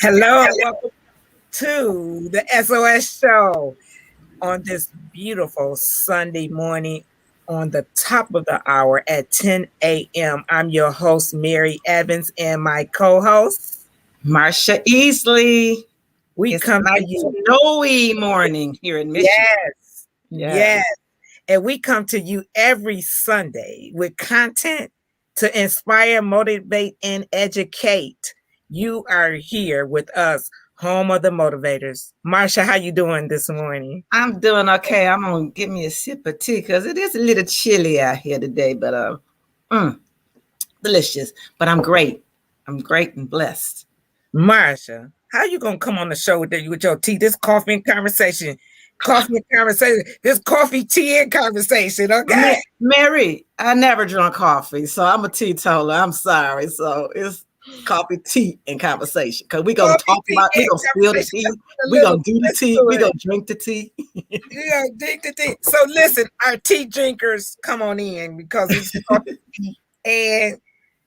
Hello, and welcome to the SOS show on this beautiful Sunday morning on the top of the hour at 10 a.m. I'm your host, Mary Evans, and my co-host, Marsha Easley. we It's come a to nice you. snowy morning here in Michigan. Yes, Yes. yes. And we come to you every Sunday with content to inspire, motivate, and educate. You are here with us, home of the motivators. Marsha, how you doing this morning? I'm doing okay. I'm gonna give me a sip of tea because it is a little chilly out here today, but delicious. But I'm great. I'm great and blessed. Marsha, how you gonna come on the show with your tea? This coffee and conversation. Coffee and conversation. This coffee, tea, and conversation, okay? Mary, I never drunk coffee, so I'm a teetotaler. I'm sorry. So it's coffee, tea, and conversation. Because we're gonna talk about, we're gonna spill the tea, we're gonna do the tea, we're gonna drink the tea. Yeah, drink the tea. So listen, our tea drinkers, come on in because it's coffee, tea, and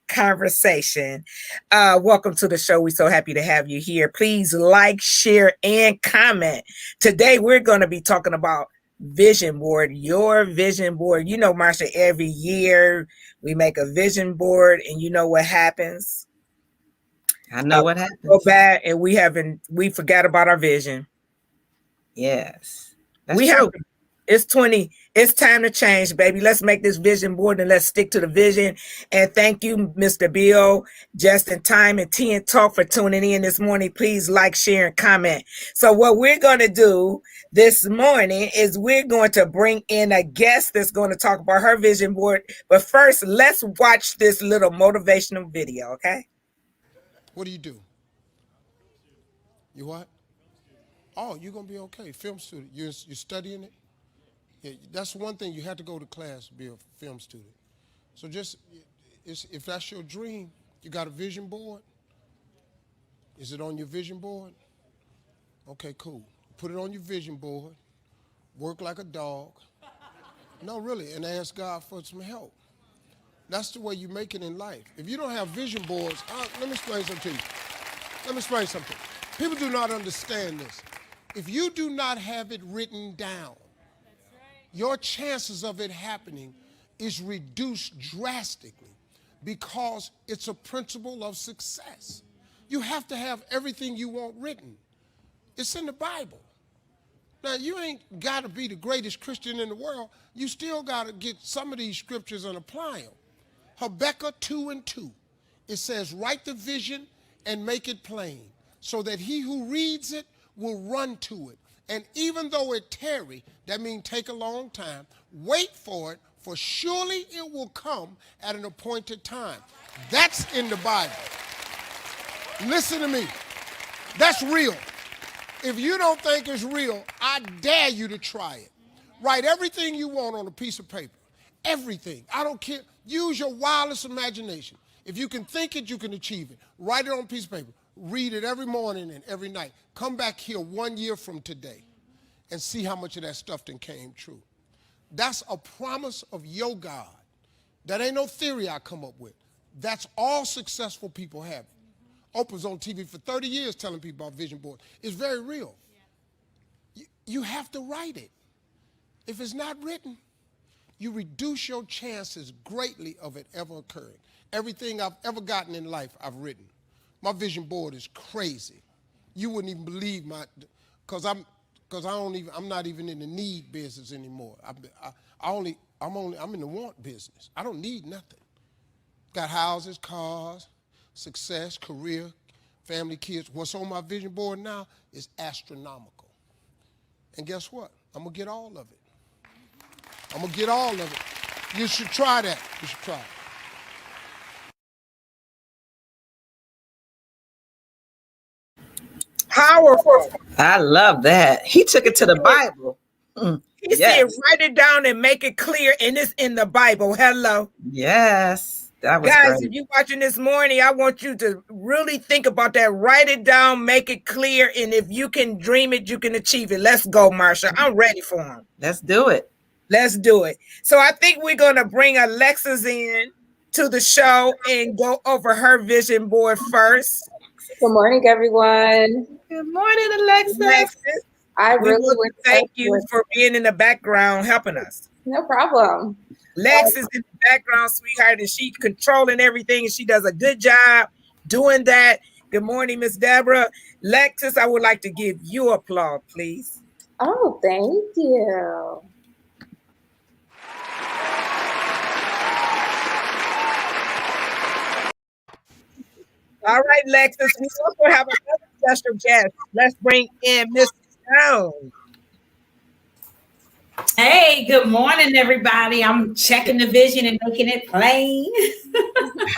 conversation. Welcome to the show. We're so happy to have you here. Please like, share, and comment. Today we're going to be talking about vision board, your vision board. You know, Marsha, every year we make a vision board, and you know what happens? I know what Go happens. back and we forgot about our vision. Yes, that's We true. have it's time to change, baby. Let's make this vision board and let's stick to the vision. And thank you, Mr. Bill, Just in Time and Tea and Talk for tuning in this morning. Please like, share, and comment. So what we're going to do this morning is we're going to bring in a guest that's going to talk about her vision board. But first, let's watch this little motivational video, okay? What do? You what? Oh, you're going to be okay. Film student. You're studying it? Yeah, that's one thing. You have to go to class to be a film student. So if that's your dream, you got a vision board? Is it on your vision board? Okay, cool. Put it on your vision board. Work like a dog. No, really, and ask God for some help. That's the way you make it in life. If you don't have vision boards, let me explain something to you. People do not understand this. If you do not have it written down, your chances of it happening is reduced drastically because it's a principle of success. You have to have everything you want written. It's in the Bible. Now, you ain't got to be the greatest Christian in the world. You still got to get some of these scriptures and apply them. Habakkuk 2:2. It says, write the vision and make it plain, so that he who reads it will run to it. And even though it tarry, that means take a long time, wait for it, for surely it will come at an appointed time. That's in the Bible. Listen to me. That's real. If you don't think it's real, I dare you to try it. Write everything you want on a piece of paper. Everything. I don't care. Use your wildest imagination. If you can think it, you can achieve it. Write it on a piece of paper. Read it every morning and every night. Come back here 1 year from today and see how much of that stuff then came true. That's a promise of your God. That ain't no theory I come up with. That's all successful people have. Oprah's on TV for 30 years telling people about vision board. It's very real. You have to write it. If it's not written, you reduce your chances greatly of it ever occurring. Everything I've ever gotten in life, I've written. My vision board is crazy. You wouldn't even believe I'm not even in the need business anymore. I'm in the want business. I don't need nothing. Got houses, cars, success, career, family, kids. What's on my vision board now is astronomical. And guess what? I'm gonna get all of it. You should try that. You should try it. Powerful. I love that. He took it to the Bible. He said, write it down and make it clear, and it's in the Bible. Hello. Yes. That was Guys, great. if you're watching this morning, I want you to really think about that. Write it down, make it clear, and if you can dream it, you can achieve it. Let's go, Marsha. I'm ready for him. Let's do it. Let's do it. So I think we're going to bring Alexis in to the show and go over her vision board first. Good morning, everyone. Good morning, Alexis. Alexis, I we really want would to thank you for being in the background helping us. No problem. Lex is in the background, sweetheart, and she's controlling everything, and she does a good job doing that. Good morning, Miss Deborah. Lexis, I would like to give you applause, please. Oh, thank you. All right, Lexis, we also have another special guest. Let's bring in Miss Jones. Hey, good morning, everybody. I'm checking the vision and making it plain.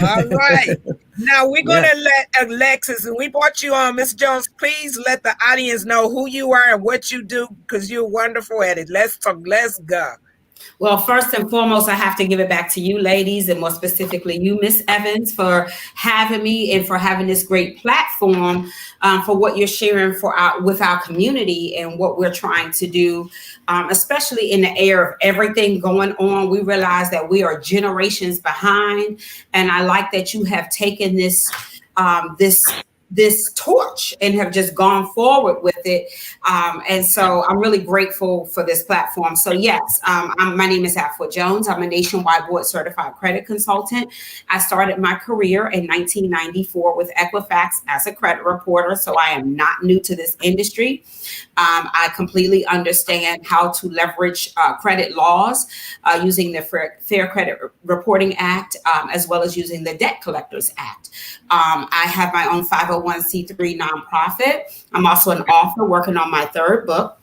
All right. Now we're going to let Alexis, and we brought you on, Miss Jones. Please let the audience know who you are and what you do, because you're wonderful at it. Let's talk. Let's go. Well, first and foremost, I have to give it back to you, ladies, and more specifically you, Miss Evans, for having me and for having this great platform for what you're sharing with our community and what we're trying to do, especially in the era of everything going on. We realize that we are generations behind, and I like that you have taken this torch and have just gone forward with it. And so I'm really grateful for this platform. So yes, my name is Afua Jones. I'm a nationwide board certified credit consultant. I started my career in 1994 with Equifax as a credit reporter. So I am not new to this industry. I completely understand how to leverage credit laws using the Fair Credit Reporting Act, as well as using the Debt Collectors Act. I have my own 501c3 nonprofit. I'm also an author working on my third book.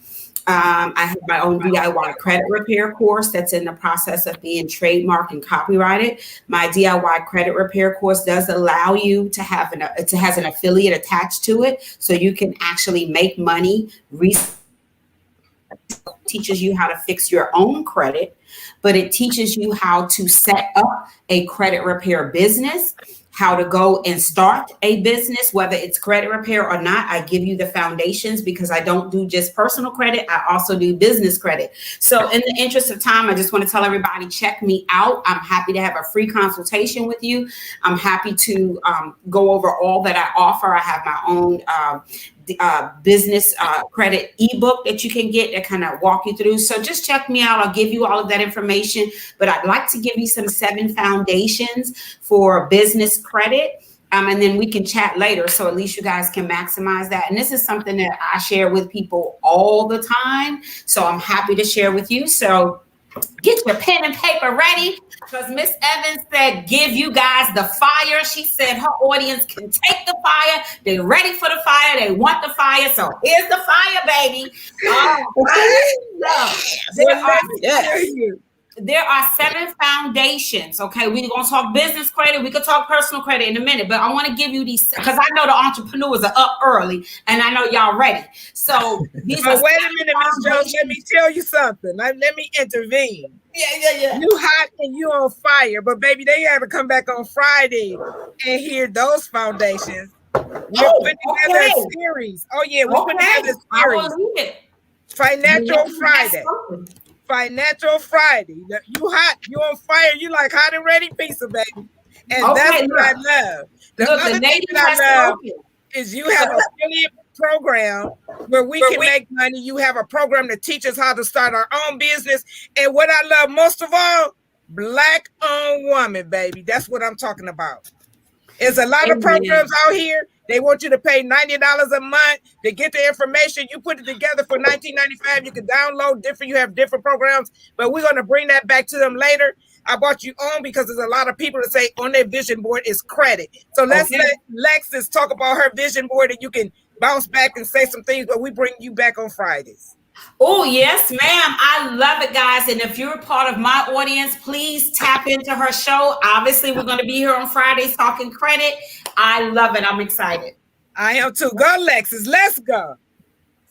I have my own DIY credit repair course that's in the process of being trademarked and copyrighted. My DIY credit repair course does allow you to have it has an affiliate attached to it, so you can actually make money. Teaches you how to fix your own credit, but it teaches you how to set up a credit repair business, how to go and start a business, whether it's credit repair or not. I give you the foundations because I don't do just personal credit. I also do business credit. So in the interest of time, I just want to tell everybody, check me out. I'm happy to have a free consultation with you. I'm happy to go over all that I offer. I have my own business credit ebook that you can get that kind of walk you through. So just check me out. I'll give you all of that information, but I'd like to give you some 7 foundations for business credit. And then we can chat later. So at least you guys can maximize that. And this is something that I share with people all the time. So I'm happy to share with you. So get your pen and paper ready, because Miss Evans said, give you guys the fire. She said her audience can take the fire. They're ready for the fire. They want the fire. So here's the fire, baby. There are 7 foundations. Okay, we're going to talk business credit. We could talk personal credit in a minute, but I want to give you these because I know the entrepreneurs are up early and I know y'all ready. So wait a minute, Ms. Jones. Let me tell you something. Let me intervene. Yeah. You hot and you on fire, but baby, they have to come back on Friday and hear those foundations. We're putting together a series. Oh yeah, we're putting together a series. Financial Friday. Financial Friday. You hot, you on fire, you like hot and ready pizza, baby. And that's what I love. The other thing that I love is you have an affiliate program where we can make money. You have a program that teaches how to start our own business. And what I love most of all, Black-owned woman, baby. That's what I'm talking about. There's a lot of programs out here. They want you to pay $90 a month to get the information. You put it together for $19.95. You can download different. You have different programs, but we're going to bring that back to them later. I brought you on because there's a lot of people that say on their vision board is credit. So let's let Lexis talk about her vision board, and you can bounce back and say some things, but we bring you back on Fridays. Oh, yes, ma'am. I love it, guys. And if you're a part of my audience, please tap into her show. Obviously, we're going to be here on Fridays talking credit. I love it. I'm excited. I am too. Go, Lexis. Let's go.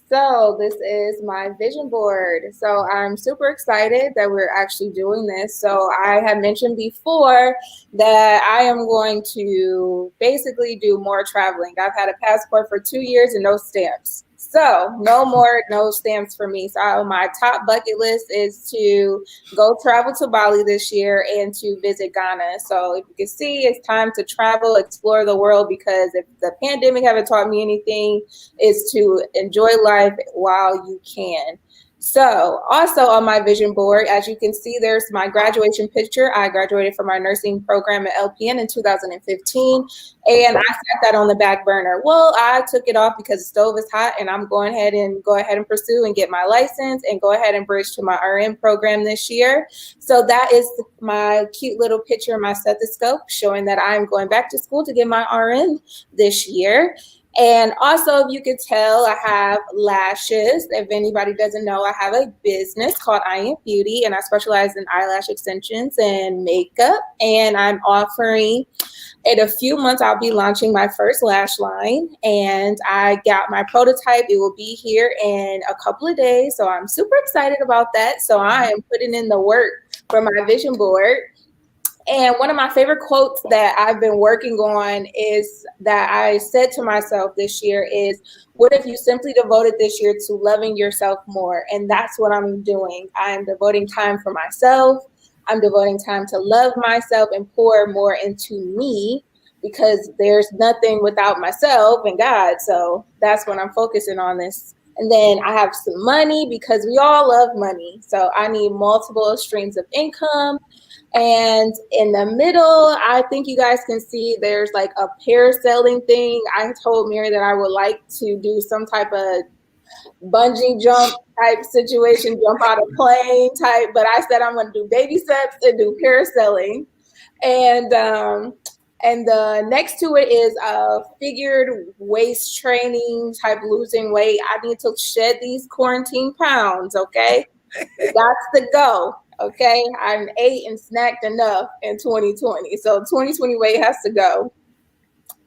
So this is my vision board. So I'm super excited that we're actually doing this. So I had mentioned before that I am going to basically do more traveling. I've had a passport for 2 years and no stamps. So no more no stamps for me. So my top bucket list is to go travel to Bali this year and to visit Ghana. So if you can see, it's time to travel, explore the world, because if the pandemic haven't taught me anything, is to enjoy life while you can. So also on my vision board, as you can see, there's my graduation picture. I graduated from my nursing program at LPN in 2015, and I set that on the back burner. Well, I took it off because the stove is hot, and I'm going ahead and pursue and get my license and go ahead and bridge to my RN program this year. So that is my cute little picture of my stethoscope showing that I'm going back to school to get my RN this year. And also, if you could tell, I have lashes. If anybody doesn't know, I have a business called AM Beauty, and I specialize in eyelash extensions and makeup. And I'm offering, in a few months, I'll be launching my first lash line. And I got my prototype. It will be here in a couple of days. So I'm super excited about that. So I am putting in the work for my vision board. And one of my favorite quotes that I've been working on is that I said to myself this year is, what if you simply devoted this year to loving yourself more? And that's what I'm doing. I'm devoting time for myself. I'm devoting time to love myself and pour more into me, because there's nothing without myself and God. So that's what I'm focusing on this. And then I have some money, because we all love money. So I need multiple streams of income. And in the middle, I think you guys can see there's like a parasailing thing. I told Mary that I would like to do some type of bungee jump type situation, jump out of plane type, but I said I'm going to do baby steps and do parasailing. And the next to it is figured waist training type, losing weight. I need to shed these quarantine pounds, okay? That's the go. Okay, I'm ate and snacked enough in 2020. So 2020 weight has to go.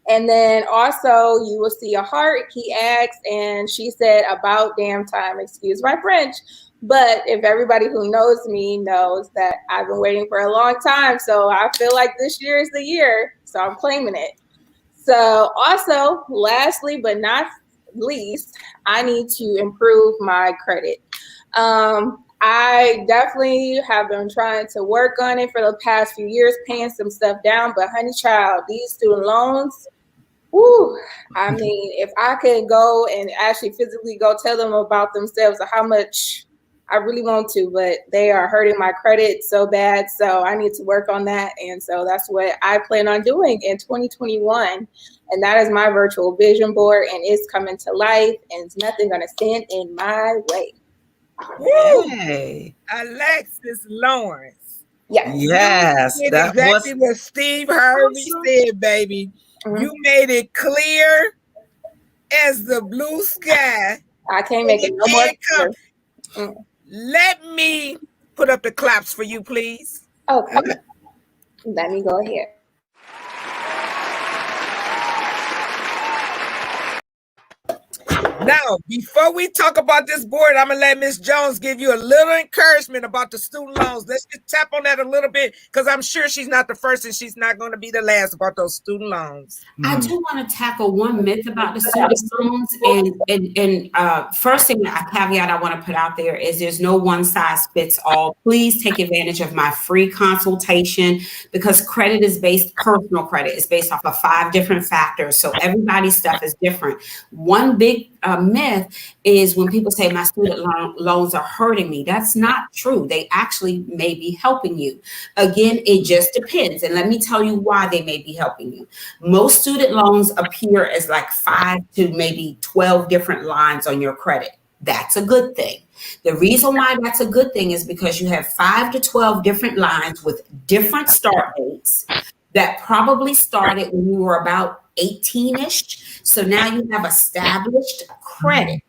And then also you will see a heart. He asked, and she said, about damn time, excuse my French. But if everybody who knows me knows that I've been waiting for a long time. So I feel like this year is the year. So I'm claiming it. So also, lastly, but not least, I need to improve my credit. I definitely have been trying to work on it for the past few years, paying some stuff down. But honey child, these student loans, whoo, I mean, if I could go and actually physically go tell them about themselves or how much I really want to, but they are hurting my credit so bad. So I need to work on that. And so that's what I plan on doing in 2021. And that is my virtual vision board, and it's coming to life, and it's nothing going to stand in my way. Hey, Alexis Lawrence. Yes, that exactly what Steve Harvey said, baby. Mm-hmm. You made it clear as the blue sky. I can't make it no more clear. Let me put up the claps for you, please. Okay. Let me go ahead. Now, before we talk about this board, I'm going to let Ms. Jones give you a little encouragement about the student loans. Let's just tap on that a little bit, because I'm sure she's not the first and she's not going to be the last about those student loans. I do want to tackle one myth about the student loans. And first thing, a caveat I want to put out there is there's no one size fits all. Please take advantage of my free consultation, because credit is personal credit is based off of 5 different factors. So everybody's stuff is different. One big myth is when people say my student loans are hurting me. That's not true. They actually may be helping you. Again, it just depends. And let me tell you why they may be helping you. Most student loans appear as like 5 to maybe 12 different lines on your credit. That's a good thing. The reason why that's a good thing is because you have 5 to 12 different lines with different start dates that probably started when you were about 18-ish. So now you have established credit.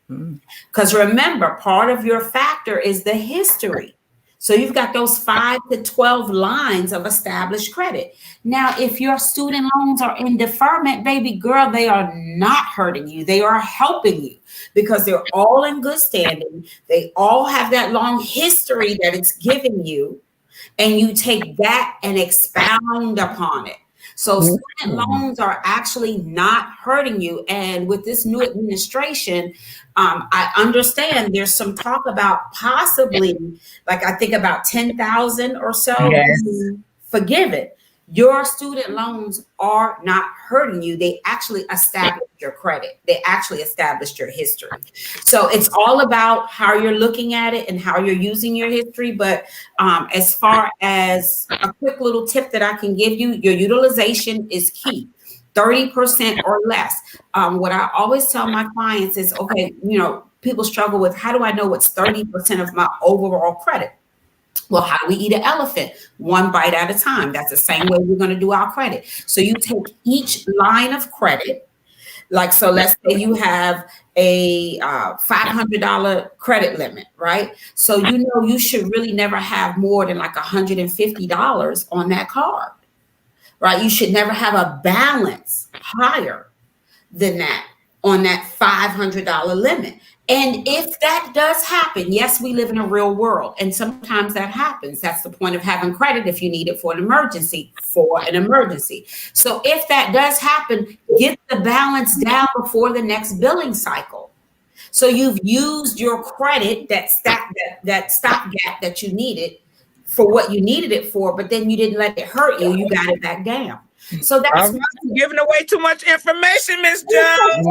Because remember, part of your factor is the history. So you've got those 5 to 12 lines of established credit. Now, if your student loans are in deferment, baby girl, they are not hurting you. They are helping you, because they're all in good standing. They all have that long history that it's giving you. And you take that and expound upon it. So student loans are actually not hurting you. And with this new administration, I understand there's some talk about possibly, like I think about 10,000 or so being forgiven. Your student loans are not hurting you. They actually established your credit. They actually established your history. So it's all about how you're looking at it and how you're using your history. But as far as a quick little tip that I can give you, your utilization is key. 30% or less. What I always tell my clients is, okay, people struggle with, how do I know what's 30% of my overall credit? Well, how do we eat an elephant? One bite at a time. That's the same way we're going to do our credit. So you take each line of credit, so let's say you have a $500 credit limit, right? So you should really never have more than like $150 on that card, right? You should never have a balance higher than that on that $500 limit. And if that does happen, yes, we live in a real world, and sometimes that happens. That's the point of having credit if you need it for an emergency, So if that does happen, get the balance down before the next billing cycle. So you've used your credit, that stopgap that you needed for what you needed it for, but then you didn't let it hurt you. You got it back down. So that's giving away too much information, Miss Jones.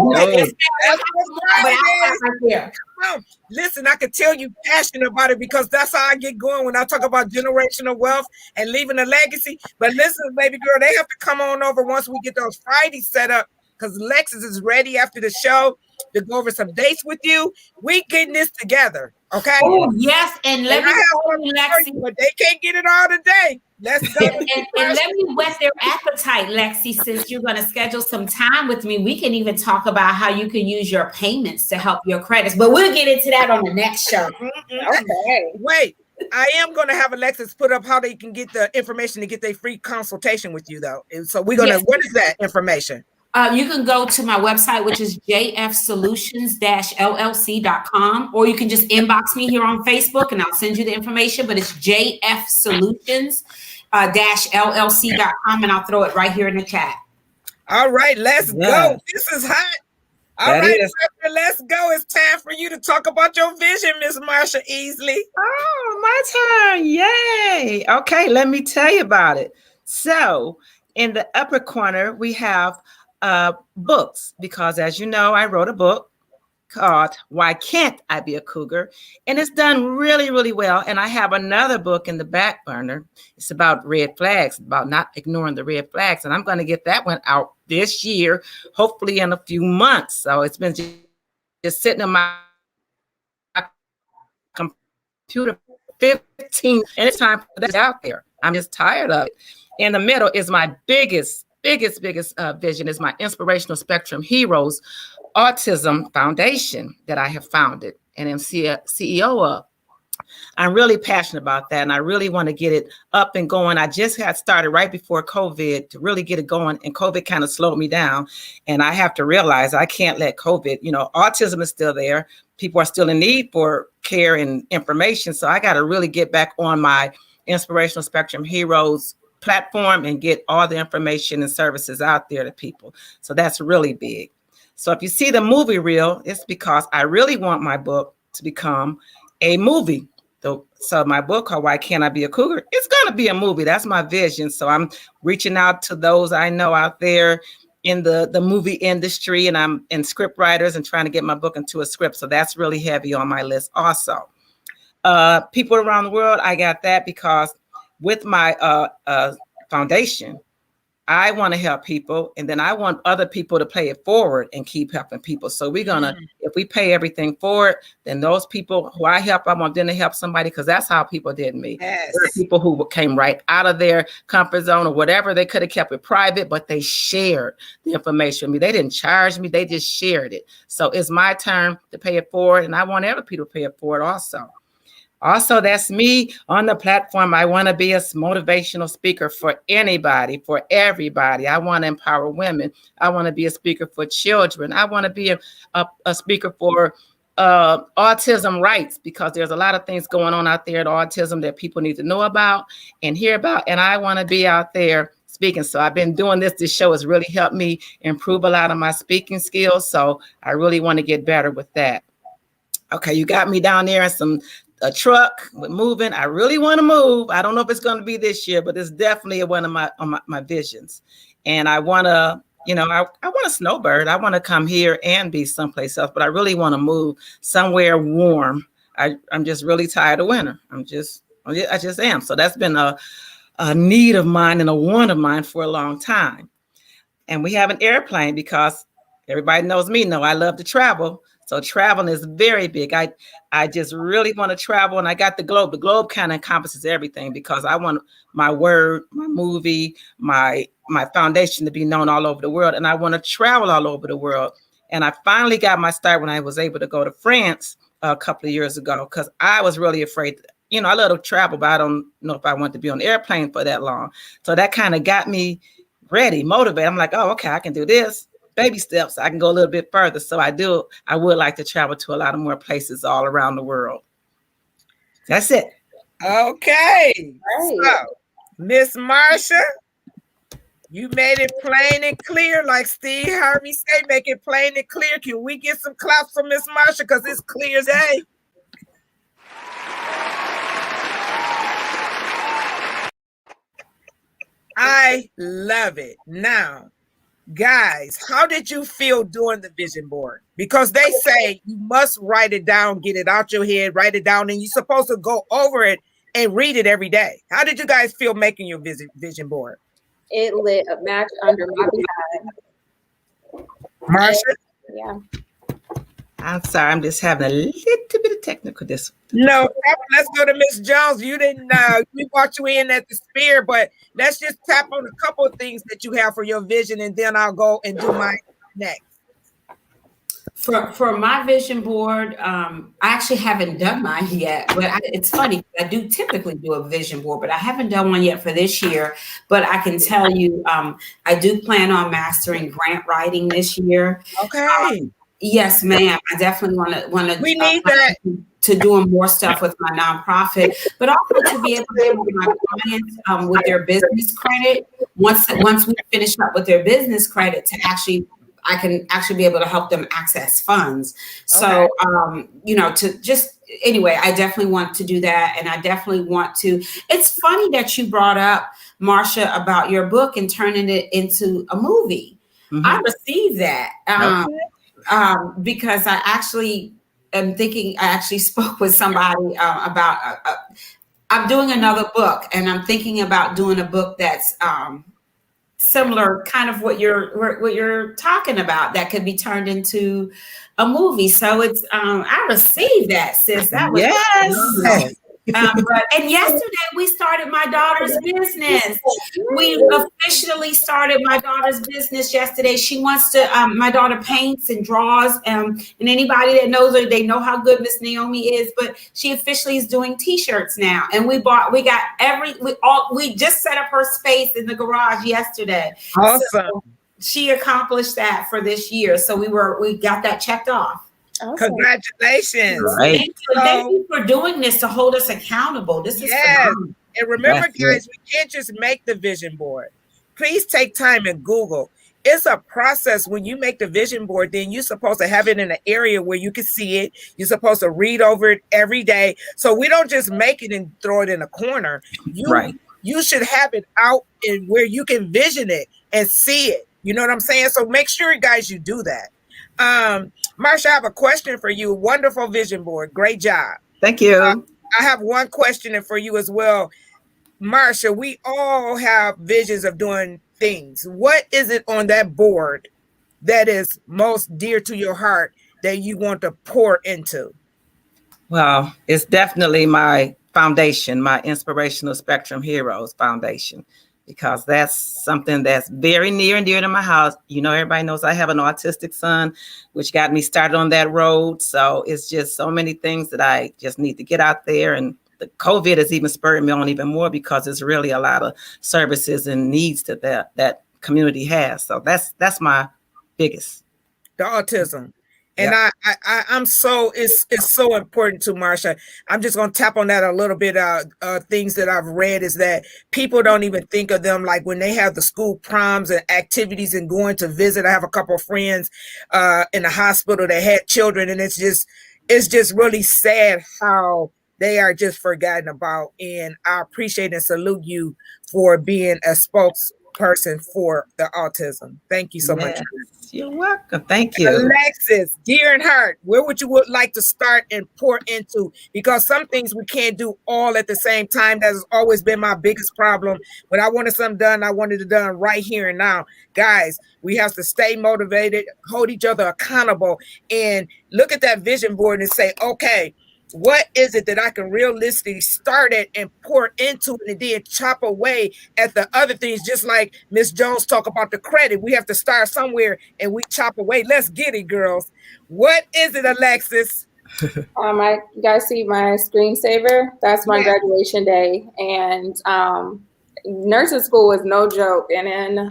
Listen, I can tell you passionate about it because that's how I get going when I talk about generational wealth and leaving a legacy. But listen, baby girl, they have to come on over once we get those Fridays set up, because Lexus is ready after the show to go over some dates with you. We getting this together, okay? Oh yes, and let me tell you, Lexi, but they can't get it all today. Let's go. and let me whet their appetite, Lexi. Since you're going to schedule some time with me, we can even talk about how you can use your payments to help your credits. But we'll get into that on the next show. Okay. Wait, I am going to have Alexis put up how they can get the information to get their free consultation with you, though. And so we're going to. What is that information? You can go to my website, which is jfsolutions-llc.com, or you can just inbox me here on Facebook and I'll send you the information, but it's jfsolutions-llc.com, and I'll throw it right here in the chat. All right, let's go. This is hot. All right, let's go. It's time for you to talk about your vision, Miss Marsha Easley. Oh, my turn. Yay. Okay, let me tell you about it. So in the upper corner, we have books, because as you know, I wrote a book called Why Can't I Be a Cougar? And it's done really, really well. And I have another book in the back burner. It's about red flags, about not ignoring the red flags. And I'm going to get that one out this year, hopefully in a few months. So it's been just sitting on my computer 15, and it's time for that out there. I'm just tired of it. In the middle is my biggest vision, is my Inspirational Spectrum Heroes Autism Foundation that I have founded and am CEO of. I'm really passionate about that, and I really want to get it up and going. I just had started right before COVID to really get it going, and COVID kind of slowed me down. And I have to realize I can't let COVID, autism is still there. People are still in need for care and information. So I got to really get back on my Inspirational Spectrum Heroes platform and get all the information and services out there to people. So that's really big. So if you see the movie reel, it's because I really want my book to become a movie. So my book called Why Can't I Be a Cougar? It's going to be a movie. That's my vision. So I'm reaching out to those I know out there in the movie industry, and I'm in script writers and trying to get my book into a script. So that's really heavy on my list also. People around the world, I got that because with my foundation, I want to help people, and then I want other people to pay it forward and keep helping people. So we're gonna, if we pay everything forward, then those people who I help, I want them to help somebody, because that's how people did me. Yes. There are people who came right out of their comfort zone or whatever. They could have kept it private, but they shared the information with me. They didn't charge me; they just shared it. So it's my turn to pay it forward, and I want other people to pay it forward also. Also, that's me on the platform. I want to be a motivational speaker for anybody, for everybody. I want to empower women. I want to be a speaker for children. I want to be a speaker for autism rights, because there's a lot of things going on out there at autism that people need to know about and hear about. And I want to be out there speaking. So I've been doing this. This show has really helped me improve a lot of my speaking skills. So I really want to get better with that. Okay, you got me down there in a truck with moving. I really want to move. I don't know if it's going to be this year, but it's definitely one of my visions. And I want to, I want a snowbird. I want to come here and be someplace else, but I really want to move somewhere warm. I'm just really tired of winter. I just am. So that's been a need of mine and a want of mine for a long time. And we have an airplane because everybody knows me. I love to travel. So traveling is very big. I just really want to travel, and I got the globe. The globe kind of encompasses everything because I want my word, my movie, my foundation to be known all over the world, and I want to travel all over the world. And I finally got my start when I was able to go to France a couple of years ago because I was really afraid. I love to travel, but I don't know if I want to be on an airplane for that long. So that kind of got me ready, motivated. I'm like, oh, okay, I can do this. Baby steps, I can go a little bit further. So I would like to travel to a lot of more places all around the world. That's it. Okay. Right. So, Miss Marsha, you made it plain and clear, like Steve Harvey said, make it plain and clear. Can we get some claps from Miss Marsha? Because it's clear as day. I love it. Now, guys, how did you feel doing the vision board? Because they say you must write it down, get it out your head, write it down, and you're supposed to go over it and read it every day. How did you guys feel making your vision board? It lit a match under my behind. Marsha? Yeah. I'm sorry, I'm just having a little bit of technical this. No, let's go to Miss Jones. You didn't, we brought you in at the Spear, but let's just tap on a couple of things that you have for your vision, and then I'll go and do mine next. For my vision board, I actually haven't done mine yet, but it's funny. I do typically do a vision board, but I haven't done one yet for this year. But I can tell you, I do plan on mastering grant writing this year. Okay. Yes, ma'am. I definitely want to. We need that. To doing more stuff with my nonprofit, but also to be able to help my clients with their business credit. Once we finish up with their business credit, I can actually be able to help them access funds. So, I definitely want to do that. And I definitely want to, it's funny that you brought up, Marsha, about your book and turning it into a movie. Mm-hmm. I received that because I actually spoke with somebody about, I'm doing another book, and I'm thinking about doing a book that's similar, kind of what you're talking about, that could be turned into a movie. So it's I received that, sis. That was yes. And yesterday we started my daughter's business. We officially started my daughter's business yesterday. She wants to, my daughter paints and draws, and anybody that knows her, they know how good Miss Naomi is, but she officially is doing t-shirts now. And we just set up her space in the garage yesterday. Awesome. So she accomplished that for this year. So we got that checked off. Awesome. Congratulations. Right. Thank you for doing this to hold us accountable. This is phenomenal. And remember, guys, we can't just make the vision board. Please take time and Google. It's a process. When you make the vision board, then you're supposed to have it in an area where you can see it. You're supposed to read over it every day. So we don't just make it and throw it in a corner. You should have it out in where you can vision it and see it. You know what I'm saying? So make sure, guys, you do that. Marsha, I have a question for you. Wonderful vision board. Great job. Thank you. I have one question for you as well. Marsha, we all have visions of doing things. What is it on that board that is most dear to your heart that you want to pour into? Well, it's definitely my foundation, my Inspirational Spectrum Heroes Foundation, because that's something that's very near and dear to my house. You know, everybody knows I have an autistic son, which got me started on that road. So it's just so many things that I just need to get out there. And the COVID has even spurred me on even more, because it's really a lot of services and needs that community has. So that's my biggest. The autism. And I'm so it's so important to Marsha. I'm just gonna tap on that a little bit. Things that I've read is that people don't even think of them like when they have the school proms and activities and going to visit. I have a couple of friends in the hospital that had children, and it's just really sad how they are just forgotten about. And I appreciate and salute you for being a spokesperson for the autism. Thank you so much. You're welcome. Thank you. Alexis, dear and heart, where would you like to start and pour into? Because some things we can't do all at the same time. That has always been my biggest problem. When I wanted something done, I wanted it done right here and now. Guys, we have to stay motivated, hold each other accountable, and look at that vision board and say, okay, what is it that I can realistically start at and pour into it and then chop away at the other things? Just like Miss Jones talk about the credit. We have to start somewhere and we chop away. Let's get it, girls. What is it, Alexis? You guys see my screensaver? That's my graduation day. And nursing school was no joke. And then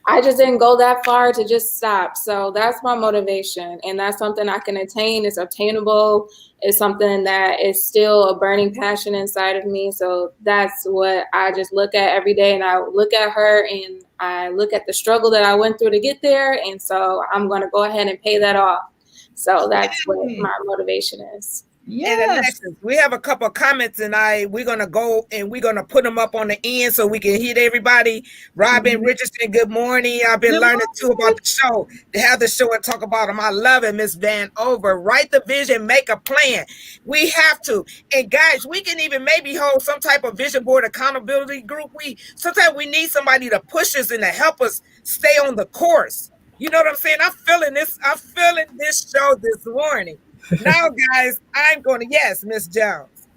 I just didn't go that far to just stop. So that's my motivation. And that's something I can attain. It's obtainable. It's something that is still a burning passion inside of me. So that's what I just look at every day. And I look at her and I look at the struggle that I went through to get there. And so I'm going to go ahead and pay that off. So that's what my motivation is. Yes. And Alexis, we have a couple of comments and we're going to go and we're going to put them up on the end so we can hit everybody. Robin Richardson, good morning. I've been learning too about the show, to have the show and talk about them. I love it, Miss Van Over. Write the vision, make a plan. We have to. And guys, we can even maybe hold some type of vision board accountability group. Sometimes we need somebody to push us and to help us stay on the course. You know what I'm saying? I'm feeling this show this morning. Now, guys, I'm going to, yes, Miss Jones.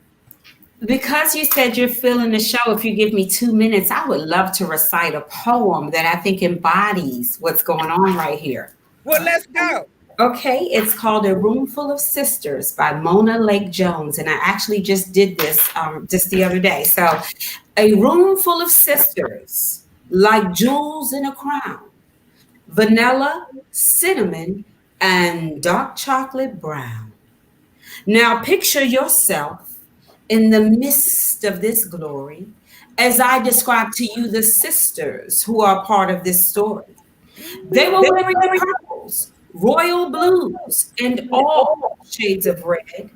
Because you said you're feeling the show, if you give me 2 minutes, I would love to recite a poem that I think embodies what's going on right here. Well, let's go. Okay, it's called A Room Full of Sisters by Mona Lake Jones. And I actually just did this just the other day. So, a room full of sisters, like jewels in a crown, vanilla, cinnamon, and dark chocolate brown. Now picture yourself in the midst of this glory as I describe to you the sisters who are part of this story. They were wearing purples, royal blues, and all shades of red.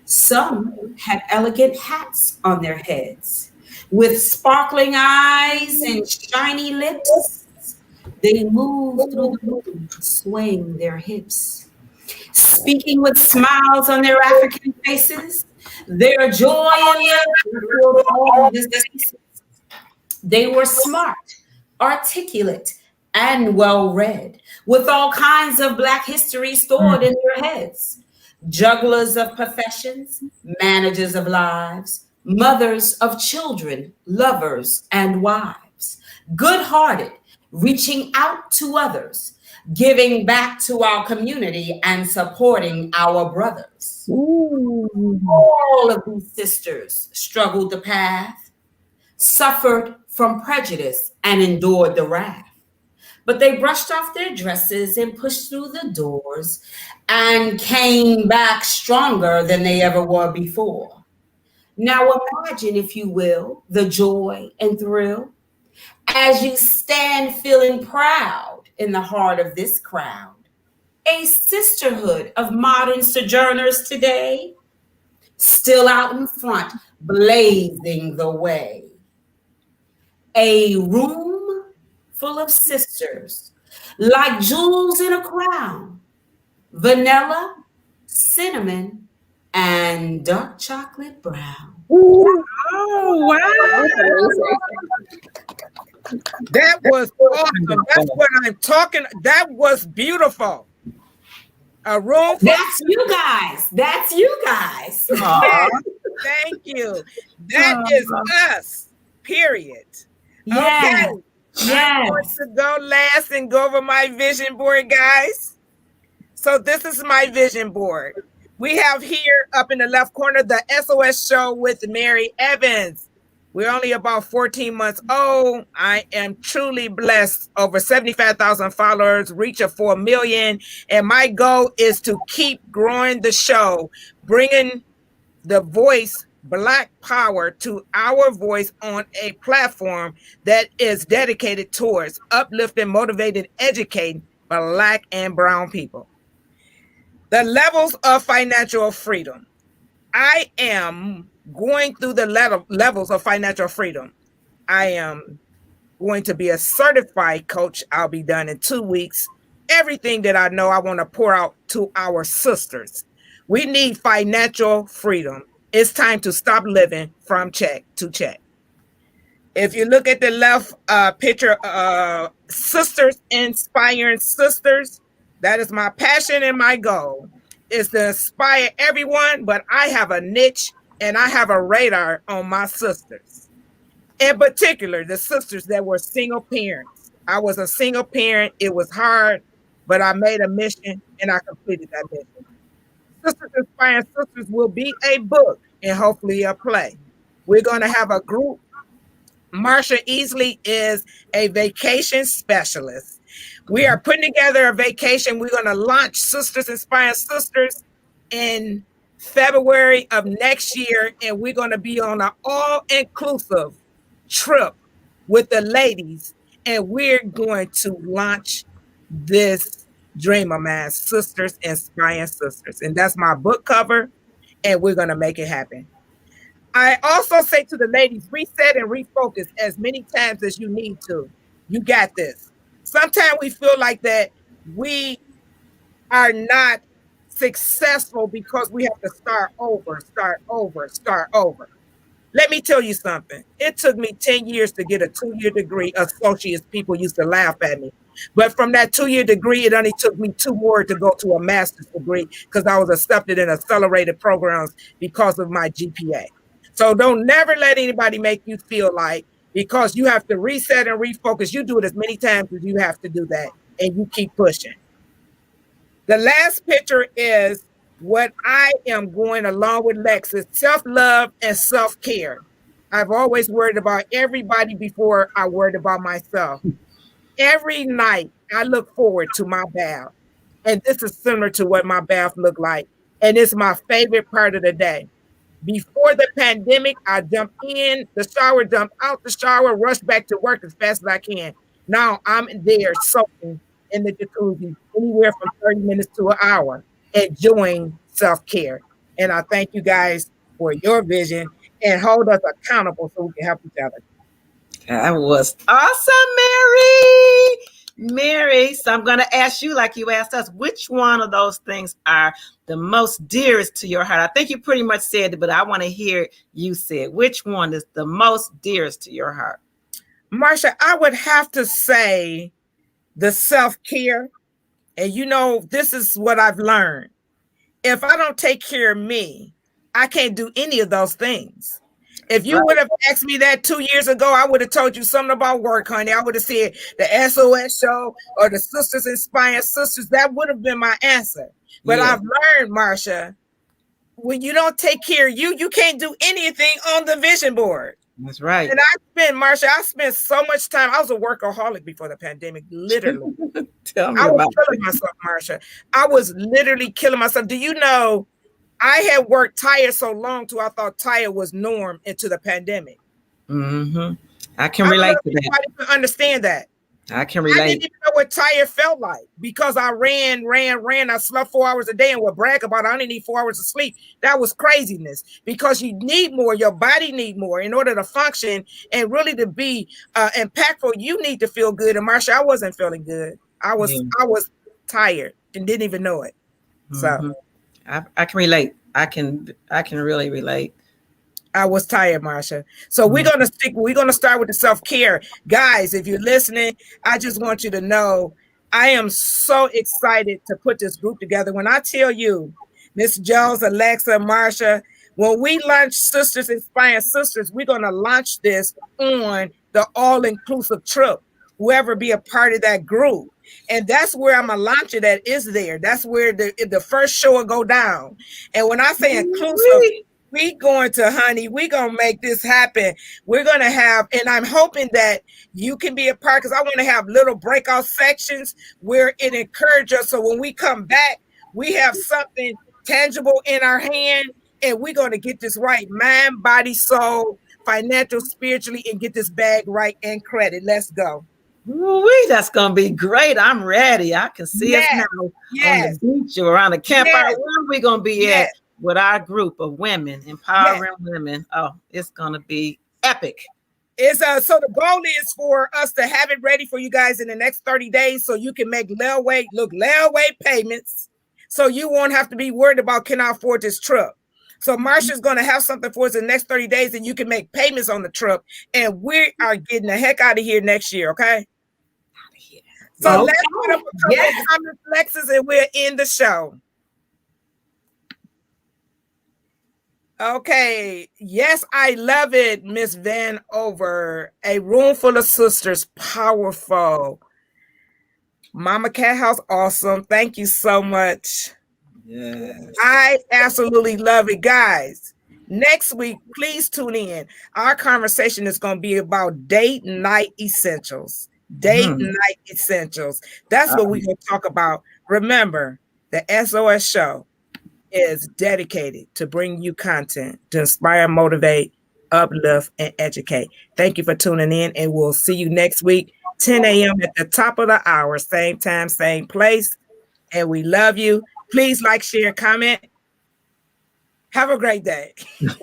Some had elegant hats on their heads with sparkling eyes and shiny lips. They moved through the room, swaying their hips, speaking with smiles on their African faces, their joy and all faces. They were smart, articulate, and well-read, with all kinds of Black history stored in their heads. Jugglers of professions, managers of lives, mothers of children, lovers and wives, good-hearted, reaching out to others, giving back to our community and supporting our brothers. Ooh. All of these sisters struggled the path, suffered from prejudice, and endured the wrath. But they brushed off their dresses and pushed through the doors and came back stronger than they ever were before. Now imagine, if you will, the joy and thrill as you stand feeling proud in the heart of this crowd. A sisterhood of modern sojourners today, still out in front, blazing the way. A room full of sisters, like jewels in a crown, vanilla, cinnamon, and dark chocolate brown. Ooh. Oh, wow. That was awesome. That's what I'm talking. That was beautiful. A room. That's you guys. That's you guys. Yes, thank you. That is us. Period. Yeah. Okay. I'm going to go last and go over my vision board, guys. So this is my vision board. We have here up in the left corner the SOS show with Mary Evans. We're only about 14 months old. I am truly blessed. Over 75,000 followers, reach of 4 million. And my goal is to keep growing the show, bringing the voice, Black power, to our voice on a platform that is dedicated towards uplifting, motivating, educating Black and brown people. The levels of financial freedom. I am going through the levels of financial freedom. I am going to be a certified coach. I'll be done in 2 weeks. Everything that I know, I want to pour out to our sisters. We need financial freedom. It's time to stop living from check to check. If you look at the left picture, sisters inspiring sisters, that is my passion and my goal, is to inspire everyone, but I have a niche and I have a radar on my sisters. In particular, the sisters that were single parents. I was a single parent. It was hard, but I made a mission and I completed that mission. Sisters Inspiring Sisters will be a book and hopefully a play. We're going to have a group. Marsha Easley is a vacation specialist. We are putting together a vacation. We're going to launch Sisters Inspiring Sisters in February of next year, and we're going to be on an all-inclusive trip with the ladies, and we're going to launch this dream of mine, Sisters Inspiring Sisters. And that's my book cover, and we're going to make it happen. I also say to the ladies, reset and refocus as many times as you need to. You got this. Sometimes we feel like that we are not successful because we have to start over. Let me tell you something. It took me 10 years to get a 2-year degree. Associates, people used to laugh at me. But from that 2-year degree, it only took me 2 more to go to a master's degree because I was accepted in accelerated programs because of my GPA. So don't never let anybody make you feel like because you have to reset and refocus, you do it as many times as you have to do that, and you keep pushing. The last picture is what I am going along with Lexus, self-love and self-care. I've always worried about everybody before I worried about myself. Every night I look forward to my bath. And this is similar to what my bath looked like. And it's my favorite part of the day. Before the pandemic, I jumped in the shower, jumped out the shower, rushed back to work as fast as I can. Now I'm there soaking in the jacuzzi, anywhere from 30 minutes to an hour, enjoying self-care. And I thank you guys for your vision and hold us accountable so we can help each other. That was awesome, Mary. So I'm going to ask you, like you asked us, which one of those things are the most dearest to your heart? I think you pretty much said it, but I want to hear you say it. Which one is the most dearest to your heart? Marsha, I would have to say the self-care. And you know, this is what I've learned. If I don't take care of me, I can't do any of those things. If you would have asked me that 2 years ago, I would have told you something about work, honey. I would have said the SOS show or the Sisters Inspiring Sisters. That would have been my answer. But I've learned, Marsha, when you don't take care of you, you can't do anything on the vision board. That's right. And I spent so much time. I was a workaholic before the pandemic, literally. Tell me I was about killing myself, Marsha. I was literally killing myself. Do you know, I had worked tired so long too, I thought tired was norm into the pandemic. Mm-hmm. I can relate to that. Nobody can understand that. I can relate. I didn't even know what tired felt like because I ran. I slept 4 hours a day and would brag about I only need 4 hours of sleep. That was craziness because you need more. Your body need more in order to function and really to be impactful. You need to feel good. And Marsha, I wasn't feeling good. I was tired and didn't even know it. So I can relate. I can really relate. I was tired, Marsha. So we're going to start with the self-care. Guys, if you're listening, I just want you to know I am so excited to put this group together. When I tell you, Miss Jones, Alexa, Marsha, when we launch Sisters Inspiring Sisters, we're going to launch this on the all-inclusive trip. Whoever be a part of that group. And that's where I'm going to launch it at is there. That's where the first show will go down. And when I say inclusive, we going to make this happen. We're going to have, and I'm hoping that you can be a part, because I want to have little breakout sections where it encourages us. So when we come back, we have something tangible in our hand, and we're going to get this right. Mind, body, soul, financial, spiritually, and get this bag right and credit. Let's go. Ooh, that's gonna be great. I'm ready. I can see us now on the beach or around the campfire. Where are we gonna be at with our group of women, empowering women? Oh, it's gonna be epic. So the goal is for us to have it ready for you guys in the next 30 days so you can make layaway payments, so you won't have to be worried about, can I afford this truck? So Marsha's going to have something for us in the next 30 days, and you can make payments on the truck, and we are getting the heck out of here next year, okay? So let's put up a couple of comments, Lexus, and we'll end the show. Okay. Yes, I love it, Miss Van Over. A room full of sisters. Powerful. Mama Cat House, awesome. Thank you so much. Yes. I absolutely love it, guys. Next week, please tune in. Our conversation is going to be about date night essentials. Date night essentials. That's what we're going to talk about. Remember, the SOS show is dedicated to bring you content to inspire, motivate, uplift, and educate. Thank you for tuning in, and we'll see you next week, 10 a.m. at the top of the hour, same time, same place. And we love you. Please like, share, and comment. Have a great day. I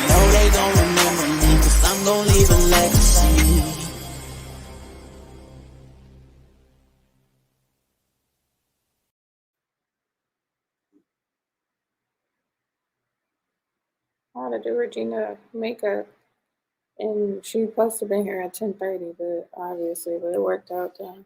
know they gon' remember me, 'cause I'm gon' leave a legacy. How to do Regina makeup, and she was supposed to be here at 10:30, but it worked out then.